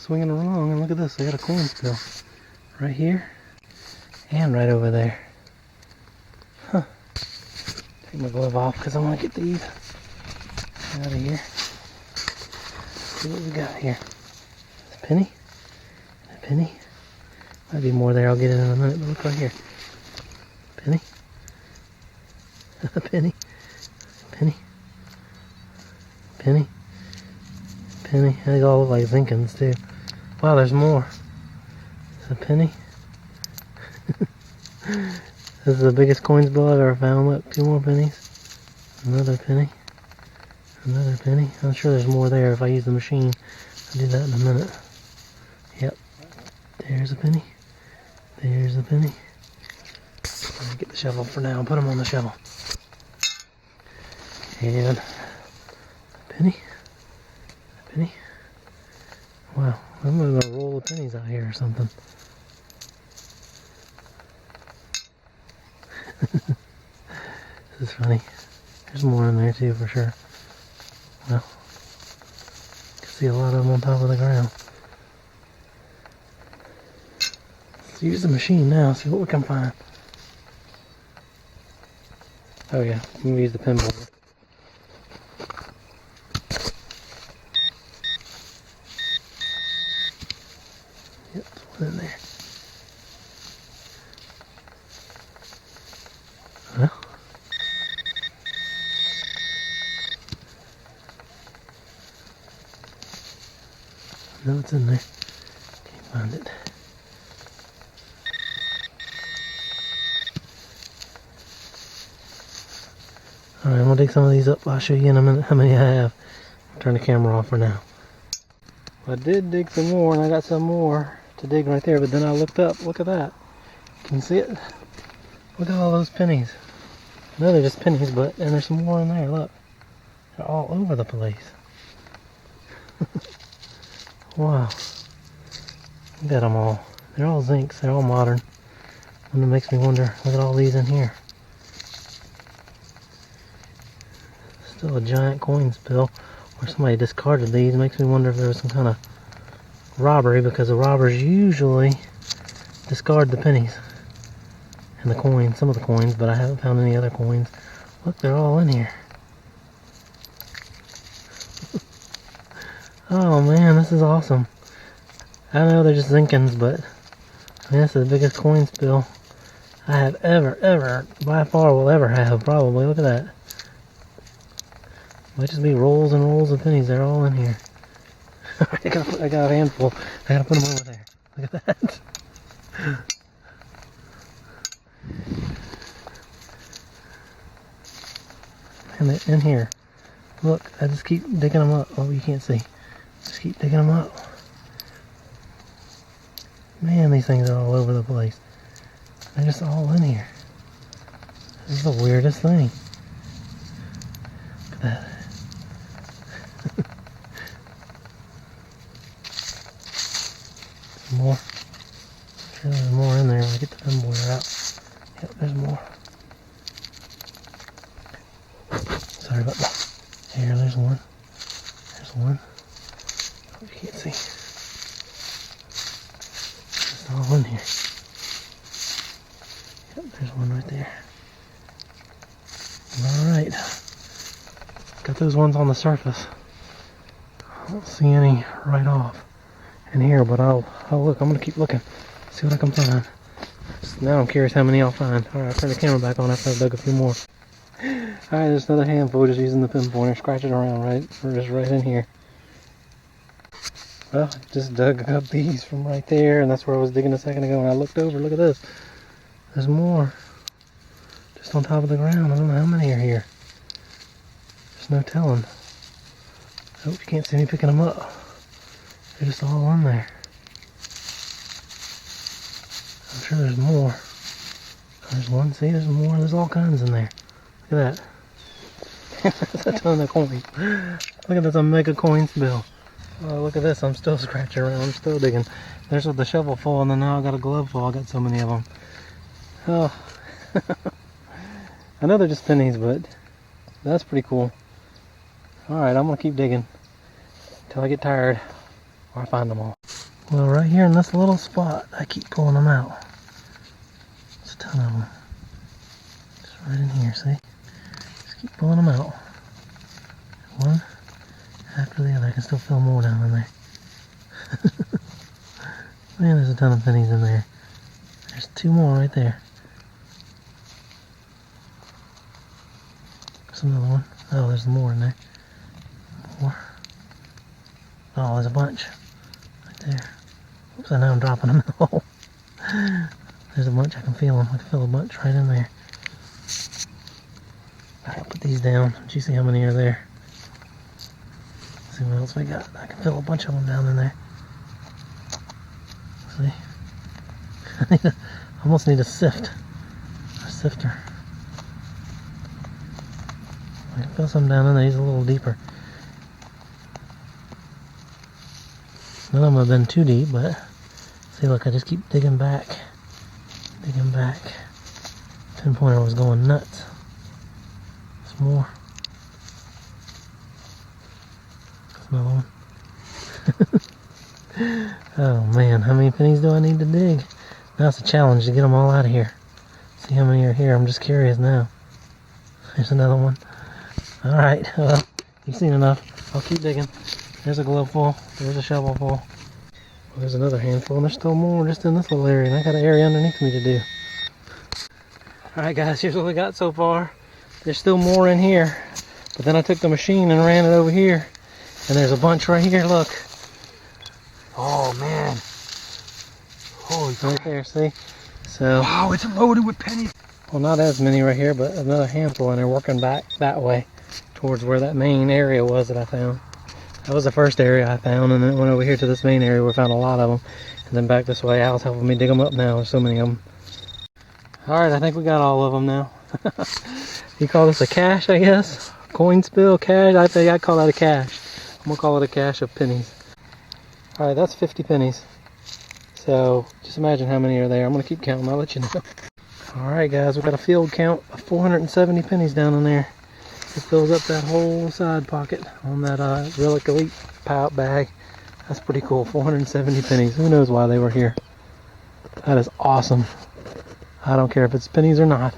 swinging along, and look at this. I got a coin spill right here and right over there. Huh. Take my glove off because I want to get these out of here. See what we got here. It's a penny. A penny. Might be more there. I'll get it in a minute. But look right here. Penny. A penny. Penny. Penny. Penny. They all look like Zinkins too. Wow, there's more. It's a penny. This is the biggest coin spill I've ever found. Look, 2 more pennies. Another penny. Another penny. I'm sure there's more there if I use the machine. I'll do that in a minute. Yep. There's a penny. There's a penny. Let me get the shovel for now. Put them on the shovel. And a penny. A penny. Wow. I'm going to roll the pennies out here or something. This is funny. There's more in there too for sure. Well, you can see a lot of them on top of the ground. Let's use the machine now, see what we can find. Oh yeah, I'm going to use the pinboard. Yep, there's one in there. Well, no, it's in there. Can't find it. Alright, I'm going to dig some of these up. I'll show you in a minute how many I have. I'll turn the camera off for now. I did dig some more, and I got some more to dig right there, but then I looked up. Look at that. Can you see it? Look at all those pennies. I know they're just pennies, but and there's some more in there. Look. They're all over the place. Wow. Look at them all. They're all zincs. They're all modern. And it makes me wonder, look at all these in here. Still a giant coin spill where somebody discarded these. It makes me wonder if there was some kind of robbery, because the robbers usually discard the pennies and the coins, some of the coins, but I haven't found any other coins. Look, they're all in here. Oh man, this is awesome. I know they're just Zinkins, but I mean, this is the biggest coin spill I have ever, by far will ever have, probably. Look at that. Might just be rolls and rolls of pennies. They're all in here. I got a handful. I gotta put them over there. Look at that. And they're in here. Look, I just keep digging them up. Oh, you can't see. Just keep digging them up. Man, these things are all over the place. They're just all in here. This is the weirdest thing. Look at that. More. I'm sure there's more in there when I get the pinboard out. Yep, there's more. Sorry about that. Here, there's one. There's one. Oh, you can't see. It's all in here. Yep, there's one right there. Alright. Got those ones on the surface. I don't see any right off in here, but I'll look. I'm going to keep looking. See what I can find. So now I'm curious how many I'll find. Alright, I'll turn the camera back on after I've dug a few more. Alright, there's another handful just using the pinpointer, scratching around right in here. Well, I just dug up these from right there, and that's where I was digging a second ago, and I looked over. Look at this. There's more. Just on top of the ground. I don't know how many are here. There's no telling. I hope you can't see me picking them up. They're just all on there. I'm sure there's more. There's one. See, there's more. There's all kinds in there. Look at that. That's a ton of coins. Look at this, a mega coin spill. Oh, look at this. I'm still scratching around. I'm still digging. There's with the shovel full, and then now I got a glove full. I got so many of them. Oh. I know they're just pennies, but that's pretty cool. Alright, I'm going to keep digging until I get tired or I find them all. Well, right here in this little spot, I keep pulling them out. There's a ton of them. Just right in here, see? Just keep pulling them out. One after the other. I can still feel more down in there. Man, there's a ton of pennies in there. There's 2 more right there. There's another one. Oh, there's more in there. More. Oh, there's a bunch right there. Oops, I know I'm dropping them in the hole. There's a bunch. I can feel them. I can feel a bunch right in there. Alright, put these down. Did you see how many are there? Let's see what else we got. I can feel a bunch of them down in there. See? I almost need a sift. A sifter. I can feel some down in there. He's a little deeper. None of them have been too deep, but see, look, I just keep digging back. Digging back. Pinpointer was going nuts. There's more. There's another one. Oh man, how many pennies do I need to dig? Now it's a challenge to get them all out of here. See how many are here. I'm just curious now. There's another one. Alright, well, you've seen enough. I'll keep digging. There's a glove full. There's a shovel full. Well, there's another handful, and there's still more just in this little area, and I got an area underneath me to do. Alright guys, here's what we got so far. There's still more in here, but then I took the machine and ran it over here, and there's a bunch right here, look. Oh man. Holy crap. Right there, see? So, wow, it's loaded with pennies. well, not as many right here, but another handful, and they're working back that way towards where that main area was that I found. That was the first area I found, and then went over here to this main area where we found a lot of them. And then back this way. Al's helping me dig them up now. There's so many of them. Alright, I think we got all of them now. You call this a cache, I guess? Coin spill, cache? I think I'd call that a cache. I'm going to call it a cache of pennies. Alright, that's 50 pennies. So, just imagine how many are there. I'm going to keep counting. I'll let you know. Alright guys, we've got a field count of 470 pennies down in there. It fills up that whole side pocket on that Relic Elite pout bag. That's pretty cool. 470 pennies. Who knows why they were here. That is awesome. I don't care if it's pennies or not.